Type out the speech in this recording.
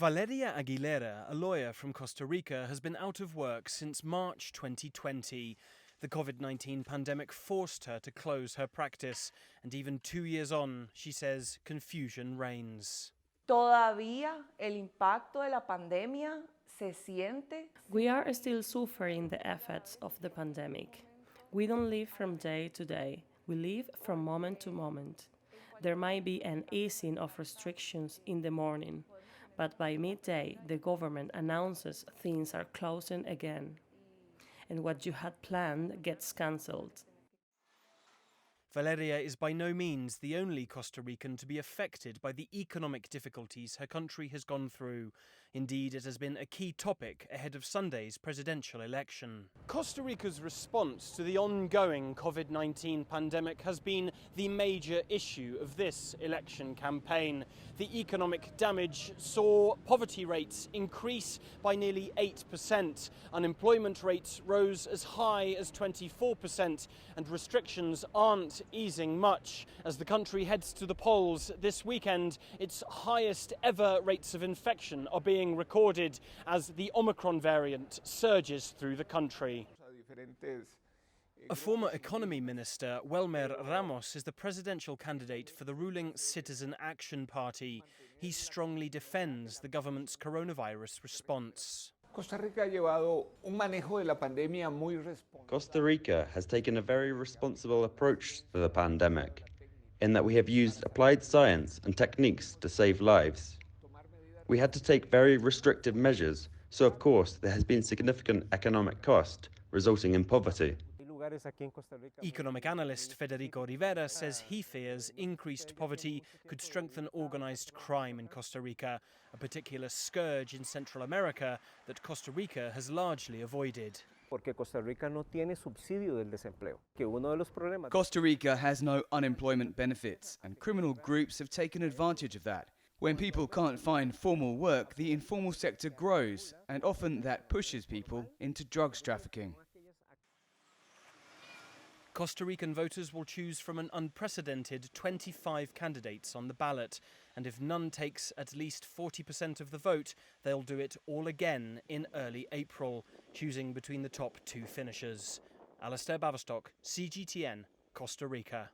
Valeria Aguilera, a lawyer from Costa Rica, has been out of work since March 2020. The COVID-19 pandemic forced her to close her practice, and even 2 years on, she says confusion reigns. Todavía el impacto de la pandemia se siente. We are still suffering the effects of the pandemic. We don't live from day to day, we live from moment to moment. There might be an easing of restrictions in the morning, but by midday the government announces things are closing again. And what you had planned gets cancelled. Valeria is by no means the only Costa Rican to be affected by the economic difficulties her country has gone through. Indeed, it has been a key topic ahead of Sunday's presidential election. Costa Rica's response to the ongoing COVID-19 pandemic has been the major issue of this election campaign. The economic damage saw poverty rates increase by nearly 8%. Unemployment rates rose as high as 24%, and restrictions aren't easing much. As the country heads to the polls this weekend, its highest ever rates of infection are being recorded as the Omicron variant surges through the country. A former economy minister, Welmer Ramos, is the presidential candidate for the ruling Citizen Action Party. He strongly defends the government's coronavirus response. Costa Rica has taken a very responsible approach to the pandemic, in that we have used applied science and techniques to save lives. We had to take very restrictive measures, so of course there has been significant economic cost, resulting in poverty. Economic analyst Federico Rivera says he fears increased poverty could strengthen organized crime in Costa Rica, a particular scourge in Central America that Costa Rica has largely avoided. Costa Rica has no unemployment benefits, and criminal groups have taken advantage of that. When people can't find formal work, the informal sector grows, and often that pushes people into drugs trafficking. Costa Rican voters will choose from an unprecedented 25 candidates on the ballot, and if none takes at least 40% of the vote, they'll do it all again in early April, choosing between the top two finishers. Alistair Baverstock, CGTN, Costa Rica.